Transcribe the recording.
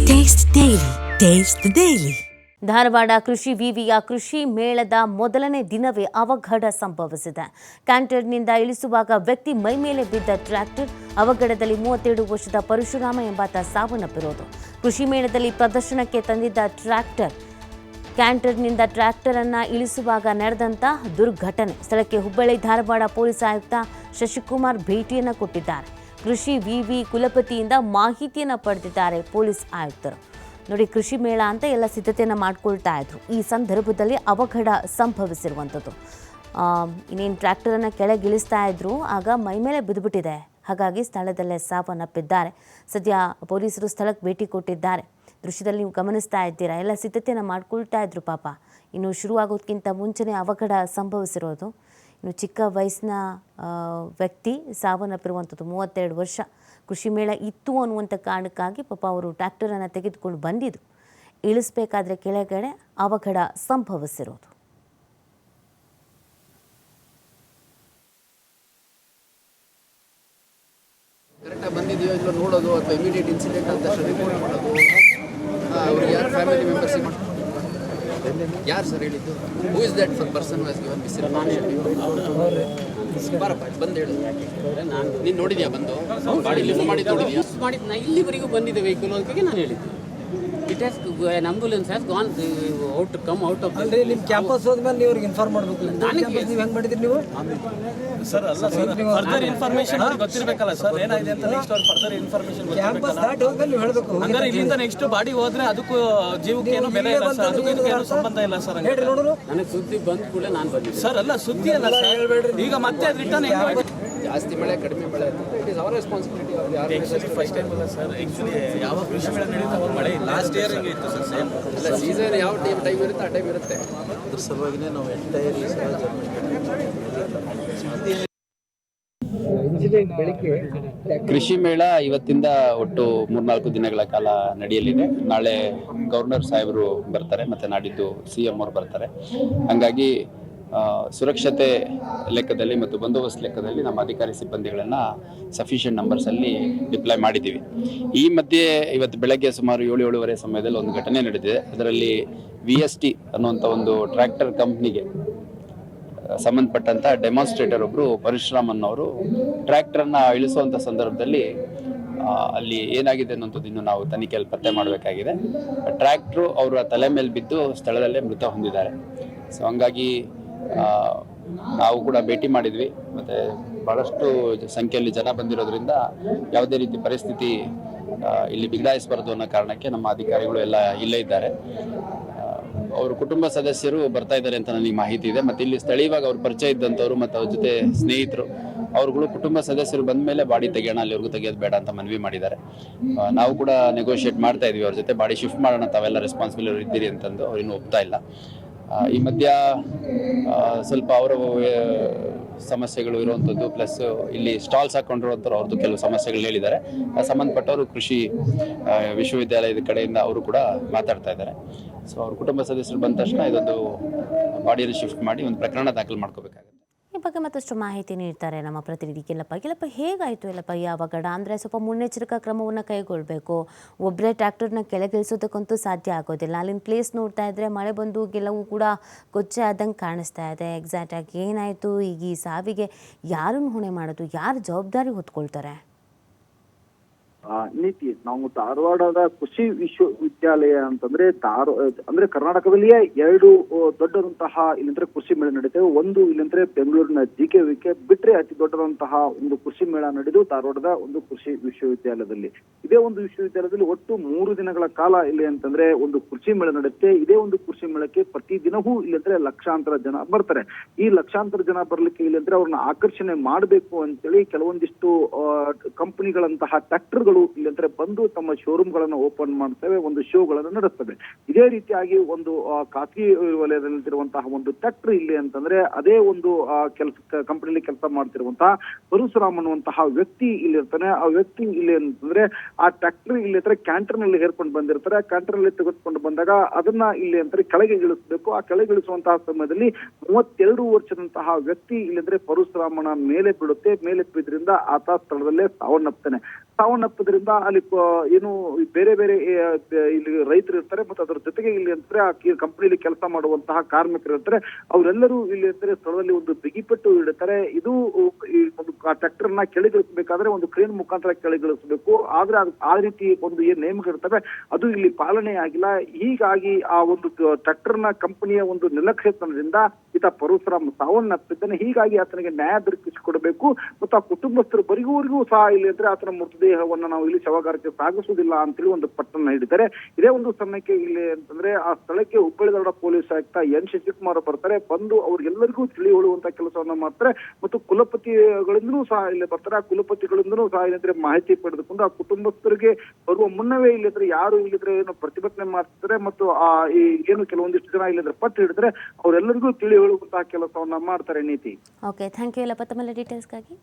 Taste the Daily. Dharwad ಕೃಷಿ ವಿವಿಯ ಕೃಷಿ ಮೇಳದ ಮೊದಲನೇ ದಿನವೇ ಅವಘಡ ಸಂಭವಿಸಿದೆ. ಕ್ಯಾಂಟರ್ನಿಂದ ಇಳಿಸುವಾಗ ವ್ಯಕ್ತಿ ಮೈಮೇಲೆ ಬಿದ್ದ ಟ್ರ್ಯಾಕ್ಟರ್ ಅವಘಡದಲ್ಲಿ 32 ವರ್ಷದ ಪರಶುರಾಮ ಎಂಬಾತ ಸಾವನ್ನಪ್ಪಿರೋದು. ಕೃಷಿ ಮೇಳದಲ್ಲಿ ಪ್ರದರ್ಶನಕ್ಕೆ ತಂದಿದ್ದ ಕ್ಯಾಂಟರ್ನಿಂದ ಟ್ರ್ಯಾಕ್ಟರ್ ಅನ್ನು ಇಳಿಸುವಾಗ ನಡೆದಂಥ ದುರ್ಘಟನೆ. ಸ್ಥಳಕ್ಕೆ ಹುಬ್ಬಳ್ಳಿ ಧಾರವಾಡ ಪೊಲೀಸ್ ಆಯುಕ್ತ ಶಶಿಕುಮಾರ್ ಭೇಟಿಯನ್ನು ಕೊಟ್ಟಿದ್ದಾರೆ. ಕೃಷಿ ವಿವಿ ಕುಲಪತಿಯಿಂದ ಮಾಹಿತಿಯನ್ನು ಪಡೆದಿದ್ದಾರೆ ಪೊಲೀಸ್ ಆಯುಕ್ತರು. ನೋಡಿ, ಕೃಷಿ ಮೇಳ ಅಂತ ಎಲ್ಲ ಸಿದ್ಧತೆಯನ್ನು ಮಾಡ್ಕೊಳ್ತಾ ಇದ್ರು. ಈ ಸಂದರ್ಭದಲ್ಲಿ ಅವಘಡ ಸಂಭವಿಸಿರುವಂಥದ್ದು. ಇನ್ನೇನು ಟ್ರ್ಯಾಕ್ಟರನ್ನು ಕೆಳಗಿಳಿಸ್ತಾ ಇದ್ರು, ಆಗ ಮೈಮೇಲೆ ಬಿದ್ದುಬಿಟ್ಟಿದೆ. ಹಾಗಾಗಿ ಸ್ಥಳದಲ್ಲೇ ಸಾವನ್ನಪ್ಪಿದ್ದಾರೆ. ಸದ್ಯ ಪೊಲೀಸರು ಸ್ಥಳಕ್ಕೆ ಭೇಟಿ ಕೊಟ್ಟಿದ್ದಾರೆ. ದೃಶ್ಯದಲ್ಲಿ ನೀವು ಗಮನಿಸ್ತಾ ಇದ್ದೀರಾ, ಎಲ್ಲ ಸಿದ್ಧತೆಯನ್ನು ಮಾಡ್ಕೊಳ್ತಾ ಇದ್ರು ಪಾಪ. ಇನ್ನು ಶುರುವಾಗೋದಕ್ಕಿಂತ ಮುಂಚೆನೇ ಅವಘಡ ಸಂಭವಿಸಿರೋದು. ಇನ್ನು ಚಿಕ್ಕ ವಯಸ್ಸಿನ ವ್ಯಕ್ತಿ ಸಾವನ್ನಪ್ಪಿರುವಂಥದ್ದು. 32 ವರ್ಷ. ಕೃಷಿ ಮೇಳ ಇತ್ತು ಅನ್ನುವಂಥ ಕಾರಣಕ್ಕಾಗಿ ಪಾಪ ಅವರು ಟ್ರ್ಯಾಕ್ಟರನ್ನು ತೆಗೆದುಕೊಂಡು ಬಂದಿದ್ದು. ಇಳಿಸ್ಬೇಕಾದ್ರೆ ಕೆಳಗಡೆ ಅವಘಡ ಸಂಭವಿಸಿರೋದು. ಕರೆಕ್ಟಾಗಿ ಬಂದಿದೆಯೋ ಇಲ್ಲ ನೋಡೋದು, ಅಥವಾ ಇಮಿಡಿಯೇಟ್ ಇನ್ಸಿಡೆಂಟ್ ಅಂತ ರಿಪೋರ್ಟ್ ಮಾಡೋದು. ಅವ್ರಿಗೆ ಯಾರು ಫ್ಯಾಮಿಲಿ ಮೆಂಬರ್ಸ್ ಯಾರು ಸರ್ ಹೇಳಿದ್ದು? Who is that for person was given this ಬಾರಪ್ಪ ಬಂದು ಹೇಳು. ನೀನು ನೋಡಿದ್ಯಾ ಬಂದು ಗಾಡಿ ಲಿಫ್ಟ್ ಮಾಡಿ ನೋಡಿದ್ಯಾ? ನಾ ಇಲ್ಲಿವರೆಗೂ ಬಂದಿದ್ದೆ ವೆಹಿಕಲ್ ಅಂತ ನಾನು ಹೇಳಿದ್ದೆ. It has an ambulance has gone out to come out of ಅಂದ್ರೆ ನಿಮ್ಮ ಕ್ಯಾಂಪಸ್ ಹೋದ್ಮೇಲೆ ನೀವು ಅವ್ರಿಗೆ ಇನ್ಫಾರ್ಮ್ ಮಾಡಬೇಕು. ನೀವು ಹೆಂಗ್ ಮಾಡಿದ್ರಿ ನೀವು? ಸರ್ ಅಲ್ಲ ಸರ್, ಫರ್ದರ್ ಇನ್ಫಾರ್ಮೇಶನ್ ಗೊತ್ತಿರಬೇಕಲ್ಲ ಸರ್, ಏನಾಗಿದೆ ಅಂತ ನೆಕ್ಸ್ಟ್ ಅವ್ರು ಫರ್ದರ್ ಇನ್ಫಾರ್ಮೇಶನ್ ಕ್ಯಾಂಪಸ್ ದಾಟಿ ಹೋದ್ಮೇಲೆ ನೀವು ಹೇಳಬೇಕು. ಹಂಗಾರೆ ಇಲ್ಲಿಂದ ನೆಕ್ಸ್ಟ್ ಬಾಡಿ ಹೋದ್ರೆ ಅದಕ್ಕೂ ಜೀವಕ್ಕೆ ಏನು ಬೆಲೆ ಇಲ್ಲ ಸರ್, ಅದಕ್ಕೂ ಇದಕ್ಕೆ ಏನು ಸಂಬಂಧ ಇಲ್ಲ ಸರ್. ಹೇಳ್ರಿ ನೋಡೋಣ. ನನಗೆ ಸುದ್ದಿ ಬಂದ ಕೂಡ ನಾನು ಬಂದಿದ್ದೆ ಸರ್. ಅಲ್ಲ ಸುದ್ದಿ ಅಲ್ಲ ಸರ್, ಈಗ ಮತ್ತೆ ಅದು ರಿಟರ್ನ್ ಜಾಸ್ತಿ ಮಳೆ ಕಡಿಮೆ ಮಳೆ it is our responsibility. First time ಅಲ್ಲ ಸರ್, ಆ್ಯಕ್ಚುಲಿ ಯಾವ ಕೃಷಿ ಮೇಳ ನಡೀತಾವ ಮಳೆ ಲಾಸ್ಟ್ ಇಯರ್ ಹಿಂಗೆ ಇತ್ತು ಸರ್. ಸೇಮ್ ಅಲ್ಲ, ಸೀಸನ್ ಯಾವ ಟೈಮ್ ಇರುತ್ತೆ ಆ ಟೈಮ್ ಇರುತ್ತೆ. ಅದ್ರ ಸಲುವಾಗಿನೇ ನಾವು ಎಂಟೈರ್ ಕೃಷಿ ಮೇಳ ಇವತ್ತಿಂದ ಒಟ್ಟು 3-4 ದಿನಗಳ ಕಾಲ ನಡೆಯಲಿದೆ. ನಾಳೆ ಗವರ್ನರ್ ಸಾಹೇಬರು ಬರ್ತಾರೆ, ಮತ್ತೆ ನಾಡಿದ್ದು CM ಅವರು ಬರ್ತಾರೆ. ಹಾಗಾಗಿ ಸುರಕ್ಷತೆ ಲೆಕ್ಕದಲ್ಲಿ ಮತ್ತು ಬಂದೋಬಸ್ತ್ ಲೆಕ್ಕದಲ್ಲಿ ನಮ್ಮ ಅಧಿಕಾರಿ ಸಿಬ್ಬಂದಿಗಳನ್ನು ಸಫಿಷಿಯೆಂಟ್ ನಂಬರ್ಸಲ್ಲಿ ಡಿಪ್ಲಾಯ್ ಮಾಡಿದ್ದೀವಿ. ಈ ಮಧ್ಯೆ ಇವತ್ತು ಬೆಳಗ್ಗೆ ಸುಮಾರು 7-7:30 ಸಮಯದಲ್ಲಿ ಒಂದು ಘಟನೆ ನಡೆದಿದೆ. ಅದರಲ್ಲಿ VST ಅನ್ನುವಂಥ ಒಂದು ಟ್ರ್ಯಾಕ್ಟರ್ ಕಂಪ್ನಿಗೆ ಸಂಬಂಧಪಟ್ಟಂಥ ಡೆಮಾನ್ಸ್ಟ್ರೇಟರ್ ಒಬ್ಬರು ಪರಶುರಾಮನ್ ಅವರು ಟ್ರ್ಯಾಕ್ಟರನ್ನು ಇಳಿಸುವಂಥ ಸಂದರ್ಭದಲ್ಲಿ ಅಲ್ಲಿ ಏನಾಗಿದೆ ಅನ್ನೋಂಥದ್ದು ಇನ್ನು ನಾವು ತನಿಖೆಯಲ್ಲಿ ಪತ್ತೆ ಮಾಡಬೇಕಾಗಿದೆ. ಟ್ರ್ಯಾಕ್ಟ್ರು ಅವರ ತಲೆ ಮೇಲೆ ಬಿದ್ದು ಸ್ಥಳದಲ್ಲೇ ಮೃತ ಹೊಂದಿದ್ದಾರೆ. ಸೊ ಹಂಗಾಗಿ ನಾವು ಕೂಡ ಭೇಟಿ ಮಾಡಿದ್ವಿ, ಮತ್ತು ಭಾಳಷ್ಟು ಸಂಖ್ಯೆಯಲ್ಲಿ ಜನ ಬಂದಿರೋದ್ರಿಂದ ಯಾವುದೇ ರೀತಿ ಪರಿಸ್ಥಿತಿ ಇಲ್ಲಿ ಬಿಗಡಾಯಿಸಬಾರ್ದು ಅನ್ನೋ ಕಾರಣಕ್ಕೆ ನಮ್ಮ ಅಧಿಕಾರಿಗಳು ಎಲ್ಲ ಇಲ್ಲೇ ಇದ್ದಾರೆ. ಅವ್ರ ಕುಟುಂಬ ಸದಸ್ಯರು ಬರ್ತಾ ಇದ್ದಾರೆ ಅಂತ ನನಗೆ ಮಾಹಿತಿ ಇದೆ. ಮತ್ತು ಇಲ್ಲಿ ಸ್ಥಳೀಯವಾಗಿ ಅವ್ರ ಪರಿಚಯ ಇದ್ದಂಥವ್ರು ಮತ್ತು ಅವ್ರ ಜೊತೆ ಸ್ನೇಹಿತರು ಅವ್ರುಗಳು ಕುಟುಂಬ ಸದಸ್ಯರು ಬಂದ ಮೇಲೆ ಬಾಡಿ ತೆಗೆಯೋಣ, ಅಲ್ಲಿವರೆಗೂ ತೆಗೆಯೋದು ಬೇಡ ಅಂತ ಮನವಿ ಮಾಡಿದ್ದಾರೆ. ನಾವು ಕೂಡ ನೆಗೋಷಿಯೇಟ್ ಮಾಡ್ತಾ ಇದ್ವಿ ಅವ್ರ ಜೊತೆ, ಬಾಡಿ ಶಿಫ್ಟ್ ಮಾಡೋಣ, ತಾವೆಲ್ಲ ರೆಸ್ಪಾನ್ಸಿಬಲ್ ಇದ್ದೀರಿ ಅಂತಂದು. ಅವ್ರು ಇನ್ನೂ ಒಪ್ತಾ ಇಲ್ಲ. ಈ ಮಧ್ಯ ಸ್ವಲ್ಪ ಅವರ ಸಮಸ್ಯೆಗಳು ಇರುವಂಥದ್ದು, ಪ್ಲಸ್ ಇಲ್ಲಿ ಸ್ಟಾಲ್ಸ್ ಹಾಕೊಂಡಿರುವಂಥವ್ರು ಅವ್ರದ್ದು ಕೆಲವು ಸಮಸ್ಯೆಗಳು ಹೇಳಿದ್ದಾರೆ. ಸಂಬಂಧಪಟ್ಟವರು ಕೃಷಿ ವಿಶ್ವವಿದ್ಯಾಲಯದ ಕಡೆಯಿಂದ ಅವರು ಕೂಡ ಮಾತಾಡ್ತಾ ಇದ್ದಾರೆ. ಸೊ ಅವ್ರ ಕುಟುಂಬ ಸದಸ್ಯರು ಬಂದ ತಕ್ಷಣ ಇದೊಂದು ಬಾಡಿಯನ್ನು ಶಿಫ್ಟ್ ಮಾಡಿ ಒಂದು ಪ್ರಕರಣ ದಾಖಲು ಮಾಡ್ಕೋಬೇಕಾಗುತ್ತೆ. ಈ ಬಗ್ಗೆ ಮತ್ತಷ್ಟು ಮಾಹಿತಿ ನೀಡ್ತಾರೆ ನಮ್ಮ ಪ್ರತಿನಿಧಿ ಗೆಲ್ಲಪ್ಪ. ಹೇಗಾಯಿತು ಎಲ್ಲಪ್ಪ ಈ ಅವಘಡ? ಅಂದರೆ ಸ್ವಲ್ಪ ಮುನ್ನೆಚ್ಚರಿಕಾ ಕ್ರಮವನ್ನು ಕೈಗೊಳ್ಳಬೇಕು. ಒಬ್ಬರೇ ಟ್ರ್ಯಾಕ್ಟರ್ನ ಕೆಳಗಿಳಿಸೋದಕ್ಕಂತೂ ಸಾಧ್ಯ ಆಗೋದಿಲ್ಲ. ಅಲ್ಲಿನ ಪ್ಲೇಸ್ ನೋಡ್ತಾ ಇದ್ದರೆ ಮಳೆ ಬಂದು ಗೆಲ್ಲವೂ ಕೂಡ ಕೊಚ್ಚೆ ಆದಂಗೆ ಕಾಣಿಸ್ತಾ ಇದೆ. ಎಕ್ಸಾಕ್ಟಾಗಿ ಏನಾಯಿತು? ಈಗ ಈ ಸಾವಿಗೆ ಯಾರನ್ನು ಹೊಣೆ ಮಾಡೋದು? ಯಾರು ಜವಾಬ್ದಾರಿ ಹೊತ್ಕೊಳ್ತಾರೆ? ನೀತಿ, ನಾವು ಧಾರವಾಡದ ಕೃಷಿ ವಿಶ್ವವಿದ್ಯಾಲಯ ಅಂತಂದ್ರೆ ಅಂದ್ರೆ ಕರ್ನಾಟಕದಲ್ಲಿಯೇ 2 ದೊಡ್ಡದಂತಹ ಇಲ್ಲಂದ್ರೆ ಕೃಷಿ ಮೇಳ ನಡೀತೇವೆ. ಒಂದು ಇಲ್ಲಂದ್ರೆ ಬೆಂಗಳೂರಿನ GKVK ಬಿಟ್ರೆ ಅತಿ ದೊಡ್ಡದಂತಹ ಒಂದು ಕೃಷಿ ಮೇಳ ನಡೆದು ಧಾರವಾಡದ ಒಂದು ಕೃಷಿ ವಿಶ್ವವಿದ್ಯಾಲಯದಲ್ಲಿ. ಇದೇ ಒಂದು ವಿಶ್ವವಿದ್ಯಾಲಯದಲ್ಲಿ ಒಟ್ಟು 3 ದಿನಗಳ ಕಾಲ ಇಲ್ಲಿ ಅಂತಂದ್ರೆ ಒಂದು ಕೃಷಿ ಮೇಳ ನಡೆಯುತ್ತೆ. ಇದೇ ಒಂದು ಕೃಷಿ ಮೇಳಕ್ಕೆ ಪ್ರತಿ ದಿನವೂ ಇಲ್ಲಂದ್ರೆ ಲಕ್ಷಾಂತರ ಜನ ಬರ್ತಾರೆ. ಈ ಲಕ್ಷಾಂತರ ಜನ ಬರ್ಲಿಕ್ಕೆ ಇಲ್ಲಂದ್ರೆ ಅವ್ರನ್ನ ಆಕರ್ಷಣೆ ಮಾಡಬೇಕು ಅಂತೇಳಿ ಕೆಲವೊಂದಿಷ್ಟು ಕಂಪನಿಗಳಂತಹ ಟ್ರ್ಯಾಕ್ಟರ್ಗಳು ಇಲ್ಲಂದ್ರೆ ಬಂದು ತಮ್ಮ ಶೋರೂಮ್ ಗಳನ್ನ ಓಪನ್ ಮಾಡ್ತವೆ, ಒಂದು ಶೋಗಳನ್ನು ನಡೆಸ್ತವೆ. ಇದೇ ರೀತಿಯಾಗಿ ಒಂದು ಖಾಸಗಿ ವಲಯದಲ್ಲಿರುವಂತಹ ಒಂದು ಟ್ರ್ಯಾಕ್ಟರ್ ಇಲ್ಲಿ ಅಂತಂದ್ರೆ ಅದೇ ಒಂದು ಕಂಪನಿಯಲ್ಲಿ ಕೆಲಸ ಮಾಡ್ತಿರುವಂತಹ ಪರಶುರಾಮ್ ಅನ್ನುವಂತಹ ವ್ಯಕ್ತಿ ಇಲ್ಲಿ ಇರ್ತಾನೆ. ಆ ವ್ಯಕ್ತಿ ಇಲ್ಲಿ ಅಂತಂದ್ರೆ ಆ ಟ್ರ್ಯಾಕ್ಟರ್ ಇಲ್ಲಿ ಹತ್ರ ಕ್ಯಾಂಟರ್ ನಲ್ಲಿ ಹೇರ್ಕೊಂಡು ಬಂದಿರ್ತಾರೆ. ಆ ಕ್ಯಾಂಟರ್ ನಲ್ಲಿ ತೆಗೆದುಕೊಂಡು ಬಂದಾಗ ಅದನ್ನ ಇಲ್ಲಿ ಅಂದ್ರೆ ಕೆಳಗೆ ಇಳಿಸಬೇಕು. ಆ ಕೆಳಗೆ ಇಳಿಸುವಂತಹ ಸಮಯದಲ್ಲಿ 32 ವರ್ಷದಂತಹ ವ್ಯಕ್ತಿ ಇಲ್ಲಿ ಅಂದ್ರೆ ಪರಶುರಾಮನ ಮೇಲೆ ಬೀಳುತ್ತೆ. ಮೇಲೆ ಬಿದ್ರಿಂದ ಆತ ಸ್ಥಳದಲ್ಲೇ ಸಾವನ್ನಪ್ತಾನೆ. ಸಾವನ್ನಪ್ಪದ್ರಿಂದ ಅಲ್ಲಿ ಏನು ಬೇರೆ ಬೇರೆ ಇಲ್ಲಿ ರೈತರು ಇರ್ತಾರೆ ಮತ್ತು ಅದರ ಜೊತೆಗೆ ಇಲ್ಲಿ ಅಂದ್ರೆ ಆ ಕಂಪನಿಯಲ್ಲಿ ಕೆಲಸ ಮಾಡುವಂತಹ ಕಾರ್ಮಿಕರು ಇರ್ತಾರೆ. ಅವರೆಲ್ಲರೂ ಇಲ್ಲಿ ಅಂದ್ರೆ ಸ್ಥಳದಲ್ಲಿ ಒಂದು ಬಿಗಿಪಟ್ಟು ಇಡುತ್ತಾರೆ. ಇದು ಈ ಒಂದು ಟ್ರ್ಯಾಕ್ಟರ್ ನ ಕೆಳಗಿಳಿಸಬೇಕಾದ್ರೆ ಒಂದು ಕ್ರೇನ್ ಮುಖಾಂತರ ಕೆಳಗಿಳಿಸಬೇಕು. ಆದ್ರೆ ಆ ರೀತಿ ಒಂದು ಏನ್ ನೇಮಗಳಿರ್ತವೆ ಅದು ಇಲ್ಲಿ ಪಾಲನೆ ಆಗಿಲ್ಲ. ಹೀಗಾಗಿ ಆ ಒಂದು ಟ್ರ್ಯಾಕ್ಟರ್ ನ ಕಂಪನಿಯ ಒಂದು ನಿರ್ಲಕ್ಷ್ಯತನದಿಂದ ಈತ ಪರಶುರಾಮ್ ಸಾವನ್ನಪ್ಪಿದ್ದಾನೆ. ಹೀಗಾಗಿ ಆತನಿಗೆ ನ್ಯಾಯ ದೊರಕಿಸಿಕೊಡಬೇಕು ಮತ್ತು ಆ ಕುಟುಂಬಸ್ಥರು ಬರಿಗೋರಿಗೂ ಸಹ ಇಲ್ಲಿ ಅಂದ್ರೆ ಆತನ ಮೃತದೇಹವನ್ನ ನಾವು ಇಲ್ಲಿ ಶವಗಾರಕ್ಕೆ ಸಾಗಿಸುವುದಿಲ್ಲ ಅಂತೇಳಿ ಒಂದು ಪಟ್ಟನ್ನ ಹಿಡಿದ್ದಾರೆ. ಇದೇ ಒಂದು ಸಮಯಕ್ಕೆ ಇಲ್ಲಿ ಅಂತಂದ್ರೆ ಆ ಸ್ಥಳಕ್ಕೆ ಹುಬ್ಬಳ್ಳಿ ಧಾರವಾಡ ಪೊಲೀಸ್ ಆಯುಕ್ತ ಎನ್ ಶಶಿಕುಮಾರ್ ಬರ್ತಾರೆ. ಬಂದು ಅವ್ರಿಗೆಲ್ಲರಿಗೂ ತಿಳಿ ಹೇಳುವಂತ ಕೆಲಸವನ್ನ ಮಾಡ್ತಾರೆ ಮತ್ತು ಕುಲಪತಿಗಳಿಂದಲೂ ಸಹ ಇಲ್ಲಿ ಬರ್ತಾರೆ. ಆ ಕುಲಪತಿಗಳಿಂದಲೂ ಸಹ ಇಲ್ಲಂದ್ರೆ ಮಾಹಿತಿ ಪಡೆದುಕೊಂಡು ಆ ಕುಟುಂಬಸ್ಥರಿಗೆ ಬರುವ ಮುನ್ನವೇ ಇಲ್ಲಿದ್ರೆ ಯಾರು ಇಲ್ಲಿದ್ರೆ ಏನು ಪ್ರತಿಭಟನೆ ಮಾಡ್ತಾರೆ ಮತ್ತು ಆ ಏನು ಕೆಲವೊಂದಿಷ್ಟು ಜನ ಇಲ್ಲಿದ್ರೆ ಪಟ್ಟು ಹಿಡಿದ್ರೆ ಅವರೆಲ್ಲರಿಗೂ ತಿಳಿ ಹೇಳುವಂತಹ ಕೆಲಸವನ್ನ ಮಾಡ್ತಾರೆ. ನೀತಿ. ಓಕೆ, ಥ್ಯಾಂಕ್ ಯು ಎಲ್ಲ ತಮ್ಮ ಡೀಟೇಲ್ಸ್ಗಾಗಿ.